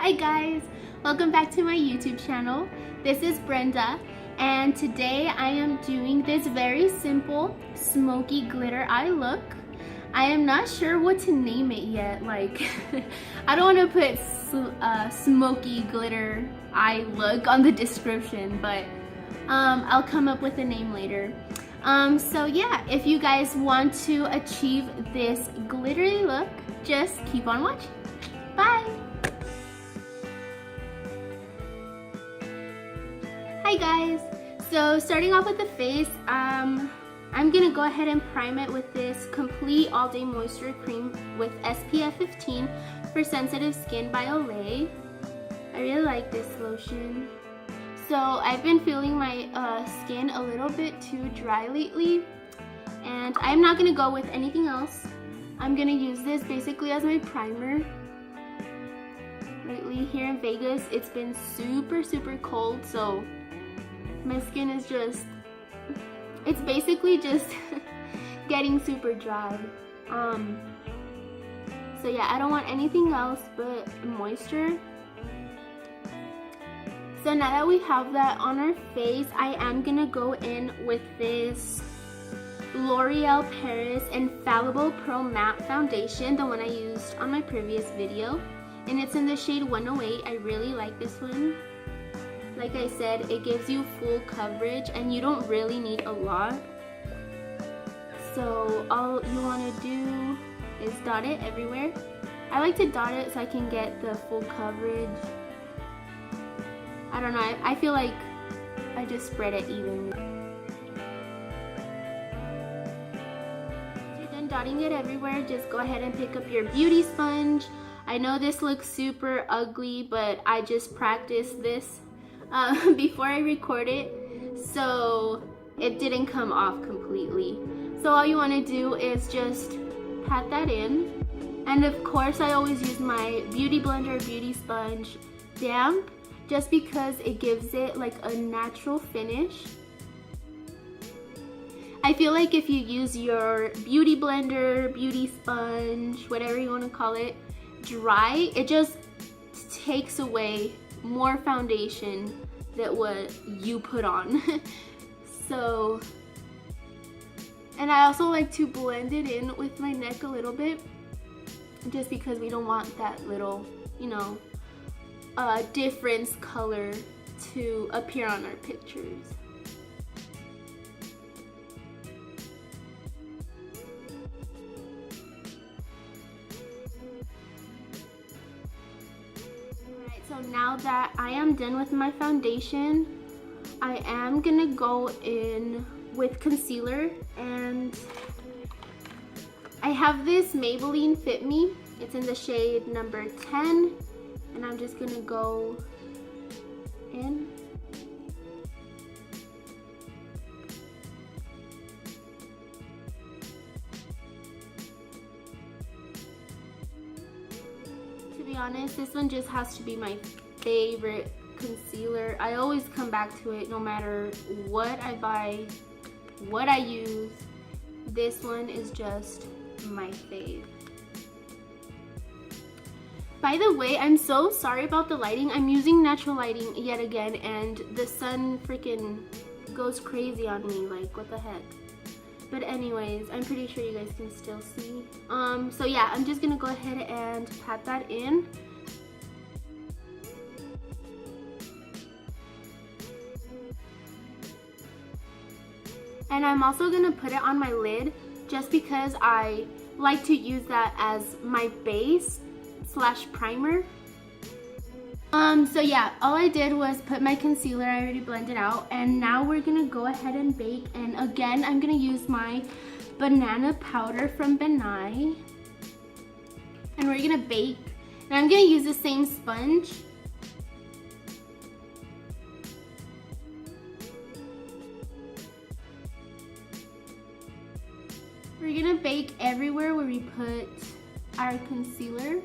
Hi guys, welcome back to my YouTube channel. This is Brenda and today I am doing this very simple smoky glitter eye look. I am not sure what to name it yet. I don't want to put smoky glitter eye look on the description, but I'll come up with a name later. So yeah, if you guys want to achieve this glittery look, just keep on watching. Bye! Hi guys! So starting off with the face, I'm gonna go ahead and prime it with this Complete All Day Moisture Cream with SPF 15 for sensitive skin by Olay. I really like this lotion. So I've been feeling my skin a little bit too dry lately, and I'm not gonna go with anything else. I'm gonna use this basically as my primer. Lately here in Vegas, it's been super cold, so my skin is it's basically just getting super dry. So yeah, I don't want anything else but moisture. So now that we have that on our face, I am gonna go in with this L'Oreal Paris Infallible Pro Matte Foundation, the one I used on my previous video. And it's in the shade 108. I really like this one. Like I said, it gives you full coverage and you don't really need a lot. So all you want to do is dot it everywhere. I like to dot it so I can get the full coverage. I don't know, I feel like I just spread it evenly. Once you're done dotting it everywhere, just go ahead and pick up your beauty sponge. I know this looks super ugly, but I just practiced this before I record it, so it didn't come off completely. So all you want to do is just pat that in, and of course I always use my Beauty Blender Beauty Sponge damp, just because it gives it like a natural finish. I feel like if you use your Beauty Blender, Beauty Sponge, whatever you want to call it, dry, it just takes away more foundation than what you put on. So, and I also like to blend it in with my neck a little bit, just because we don't want that little, you know, difference color to appear on our pictures. Alright, so now that I am done with my foundation, I am gonna go in with concealer, and I have this Maybelline Fit Me. It's in the shade number 10. And I'm just gonna go in. To be honest, this one just has to be my favorite concealer. I always come back to it no matter what I buy, what I use. This one is just my fave. By the way, I'm so sorry about the lighting. I'm using natural lighting yet again, and the sun freaking goes crazy on me. Like, what the heck? But anyways, I'm pretty sure you guys can still see. So yeah, I'm just gonna go ahead and pat that in. And I'm also gonna put it on my lid, just because I like to use that as my base / primer. So yeah, all I did was put my concealer, I already blended out, and now we're gonna go ahead and bake. And again, I'm gonna use my banana powder from Benai, and we're gonna bake. And I'm gonna use the same sponge. We're gonna bake everywhere where we put our concealer.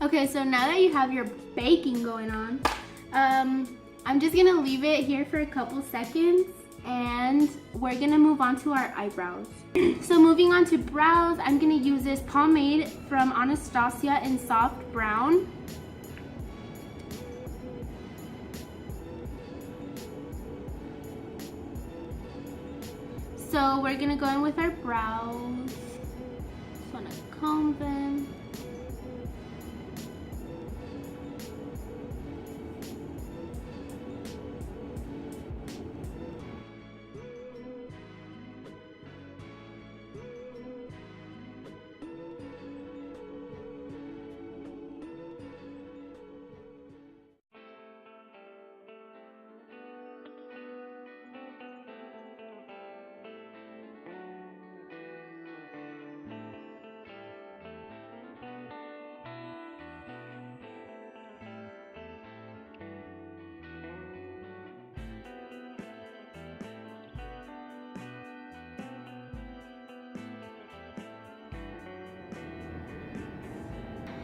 Okay, so now that you have your baking going on, I'm just gonna leave it here for a couple seconds and we're gonna move on to our eyebrows. So moving on to brows, I'm gonna use this pomade from Anastasia in Soft Brown. So we're gonna go in with our brows. Just wanna comb them.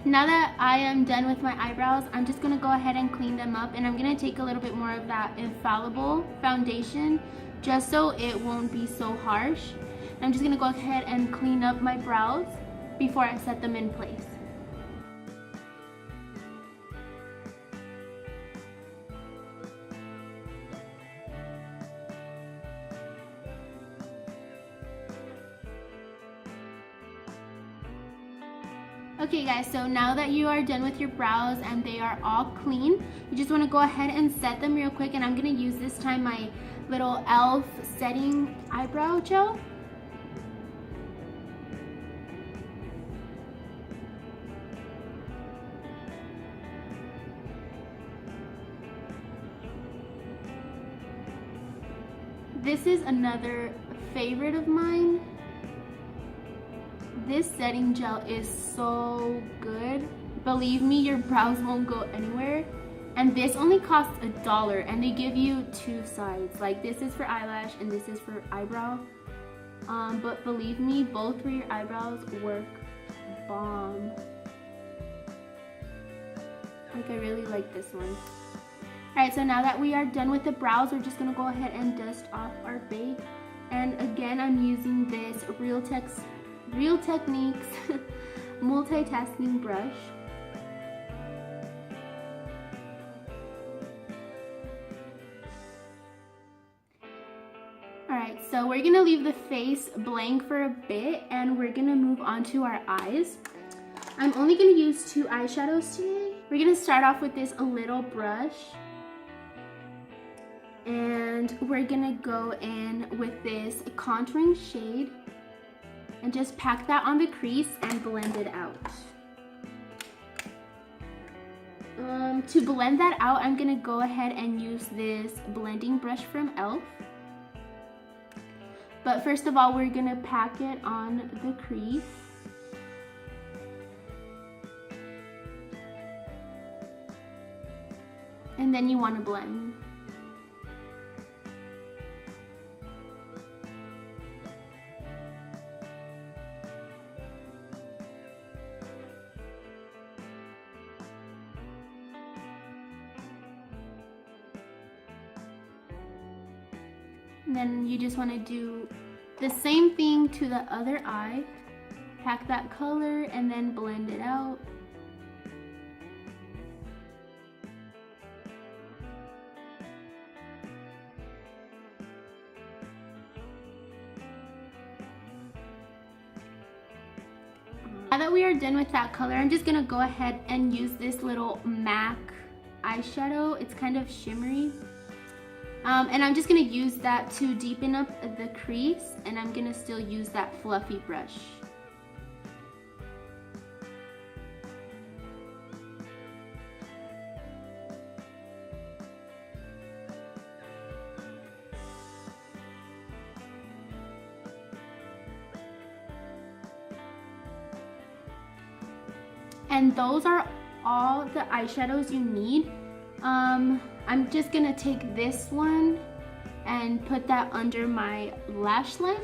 Now that I am done with my eyebrows, I'm just gonna go ahead and clean them up, and I'm gonna take a little bit more of that Infallible foundation just so it won't be so harsh. I'm just gonna go ahead and clean up my brows before I set them in place. Okay guys, so now that you are done with your brows and they are all clean, you just want to go ahead and set them real quick, and I'm going to use this time my little e.l.f. setting eyebrow gel. This is another favorite of mine. This setting gel is so good. Believe me, your brows won't go anywhere. And this only costs $1, and they give you two sides. Like, this is for eyelash and this is for eyebrow. But believe me, both for your eyebrows work bomb. Like, I really like this one. Alright, so now that we are done with the brows, we're just gonna go ahead and dust off our bake. And again, I'm using this Real Techniques multitasking brush. Alright, so we're gonna leave the face blank for a bit, and we're gonna move on to our eyes. I'm only gonna use 2 eyeshadows today. We're gonna start off with this little brush, and we're gonna go in with this contouring shade and just pack that on the crease and blend it out. To blend that out, I'm gonna go ahead and use this blending brush from e.l.f. But first of all, we're gonna pack it on the crease. And then you wanna blend. And then you just want to do the same thing to the other eye. Pack that color and then blend it out. Now that we are done with that color, I'm just going to go ahead and use this little MAC eyeshadow. It's kind of shimmery. And I'm just gonna use that to deepen up the crease, and I'm gonna still use that fluffy brush. And those are all the eyeshadows you need. I'm just gonna take this one and put that under my lash line.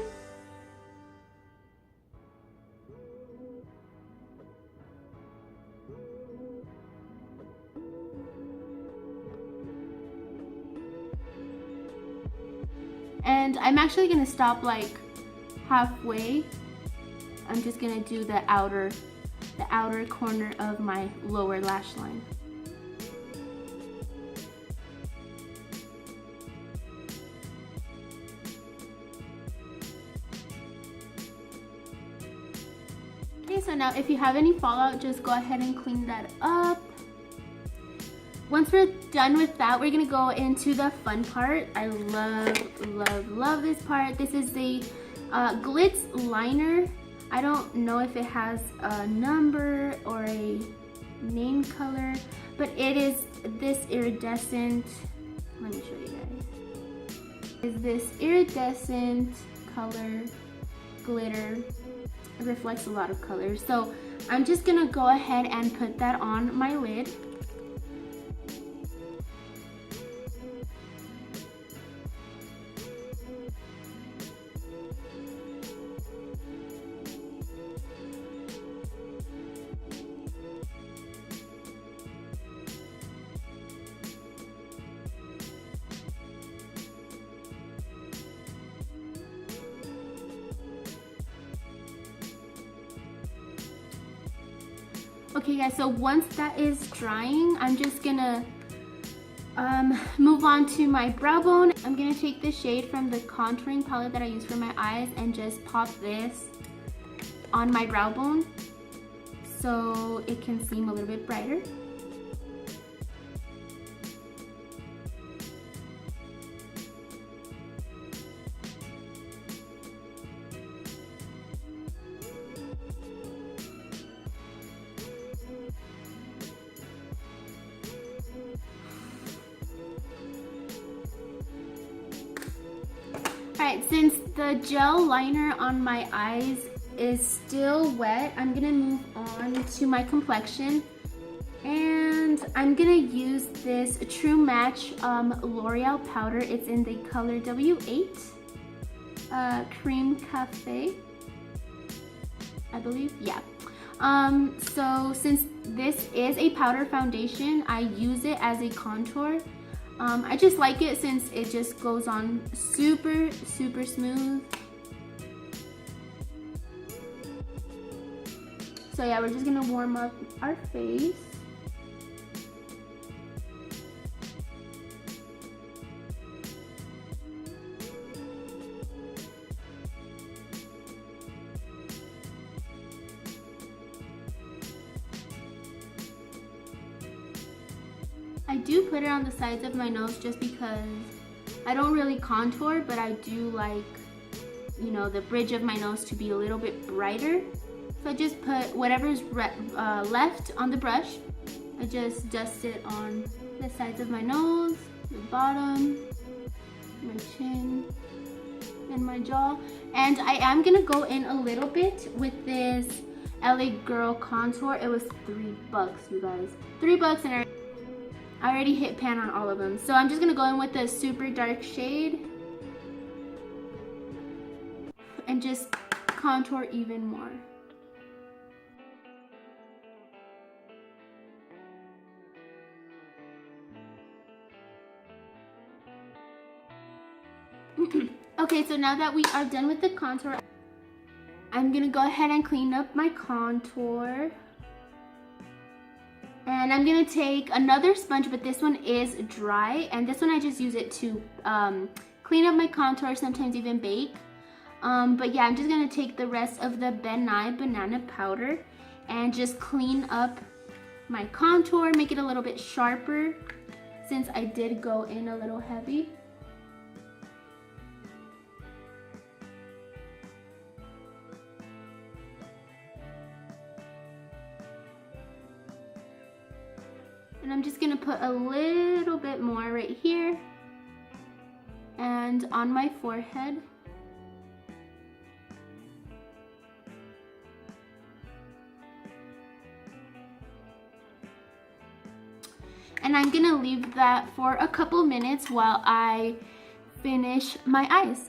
And I'm actually gonna stop like halfway. I'm just gonna do the outer corner of my lower lash line. Okay, so now if you have any fallout, just go ahead and clean that up. Once we're done with that, we're gonna go into the fun part. I love this part. This is the Glitz liner. I don't know if it has a number or a name color, but it is this iridescent, let me show you guys. Is this iridescent color glitter. It reflects a lot of colors. So I'm just gonna go ahead and put that on my lid. Okay guys, so once that is drying, I'm just gonna move on to my brow bone. I'm gonna take the shade from the contouring palette that I use for my eyes and just pop this on my brow bone so it can seem a little bit brighter. Alright, since the gel liner on my eyes is still wet, I'm gonna move on to my complexion. And I'm gonna use this True Match L'Oreal powder. It's in the color W8, Cream Cafe, I believe, yeah. So since this is a powder foundation, I use it as a contour. I just like it since it just goes on super smooth. So yeah, we're just gonna warm up our face. I do put it on the sides of my nose just because I don't really contour, but I do like, you know, the bridge of my nose to be a little bit brighter. So I just put whatever's left on the brush. I just dust it on the sides of my nose, the bottom, my chin, and my jaw. And I am gonna go in a little bit with this LA Girl contour. It was $3, you guys. $3, and I already hit pan on all of them. So I'm just gonna go in with a super dark shade and just contour even more. Okay, so now that we are done with the contour, I'm gonna go ahead and clean up my contour. And I'm gonna take another sponge, but this one is dry, and this one I just use it to clean up my contour, sometimes even bake. But yeah, I'm just gonna take the rest of the Ben Nye banana powder and just clean up my contour, make it a little bit sharper since I did go in a little heavy. And I'm just gonna put a little bit more right here and on my forehead. And I'm gonna leave that for a couple minutes while I finish my eyes.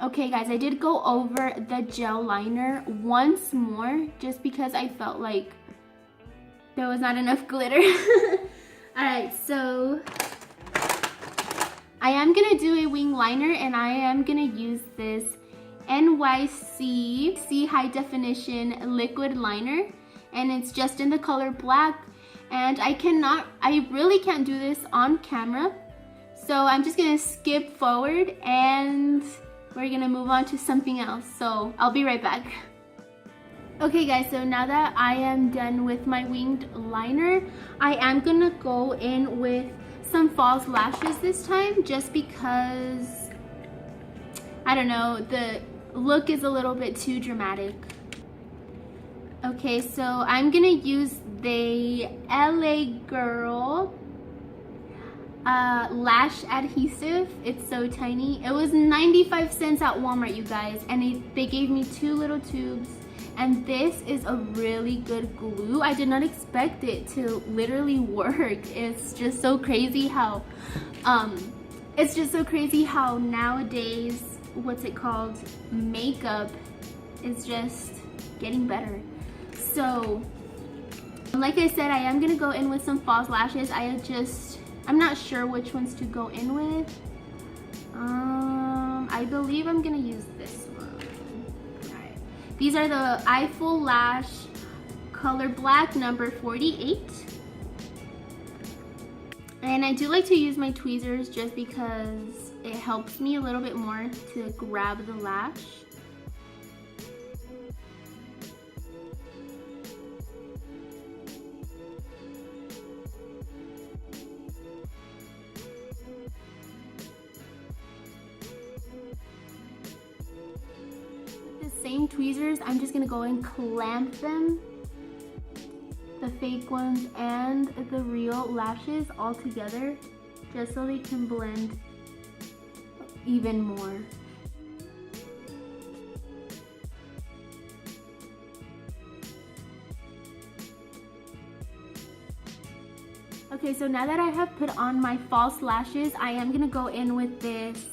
Okay guys, I did go over the gel liner once more just because I felt like there was not enough glitter. Alright, so I am gonna do a wing liner, and I am gonna use this NYC High Definition Liquid Liner, and it's just in the color black. And I really can't do this on camera, so I'm just gonna skip forward and we're gonna move on to something else. So I'll be right back. Okay guys, so now that I am done with my winged liner, I am gonna go in with some false lashes this time, just because, I don't know, the look is a little bit too dramatic. Okay, so I'm gonna use the LA Girl lash adhesive. It's so tiny. It was 95 cents at Walmart, you guys, and they gave me 2 little tubes. And this is a really good glue. I did not expect it to literally work. It's just so crazy how nowadays, what's it called, makeup is just getting better. So like I said, I am gonna go in with some false lashes. I'm not sure which ones to go in with. I believe I'm gonna use this one. All right. These are the Eyeful Lash Color Black number 48. And I do like to use my tweezers just because it helps me a little bit more to grab the lash. Same tweezers, I'm just gonna go and clamp them, the fake ones and the real lashes all together, just so they can blend even more. Okay, so now that I have put on my false lashes, I am gonna go in with this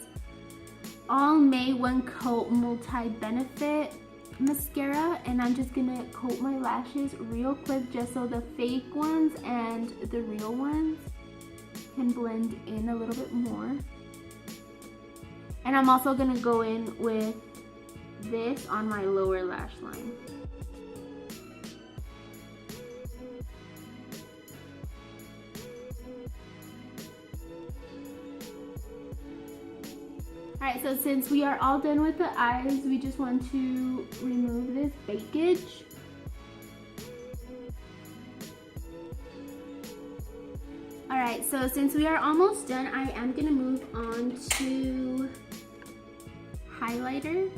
Almay One Coat Multi-Benefit mascara, and I'm just gonna coat my lashes real quick just so the fake ones and the real ones can blend in a little bit more. And I'm also gonna go in with this on my lower lash line. Alright, so since we are all done with the eyes, we just want to remove this bakage. Alright, so since we are almost done, I am going to move on to highlighter.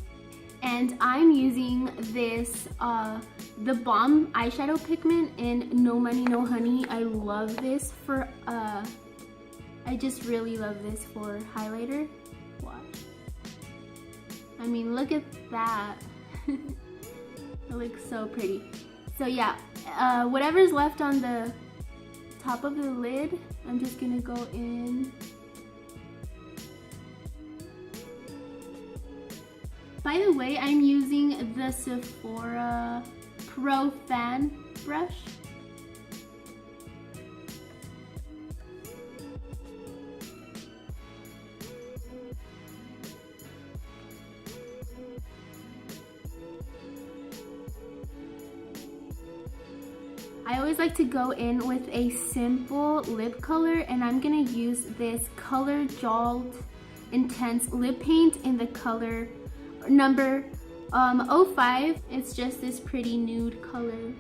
And I'm using this, the Balm eyeshadow pigment in No Money No Honey. I love this for, I just really love this for highlighter. Watch. I mean, look at that. It looks so pretty. So yeah, whatever's left on the top of the lid, I'm just gonna go in. By the way, I'm using the Sephora Pro Fan brush. I always like to go in with a simple lip color, and I'm gonna use this Color Jalt Intense Lip Paint in the color number 05. It's just this pretty nude color.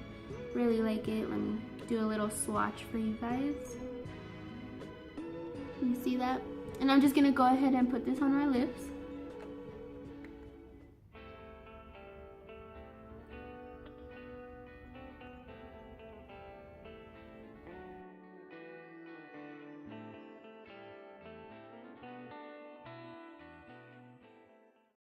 Really like it. Let me do a little swatch for you guys. You see that? And I'm just gonna go ahead and put this on my lips.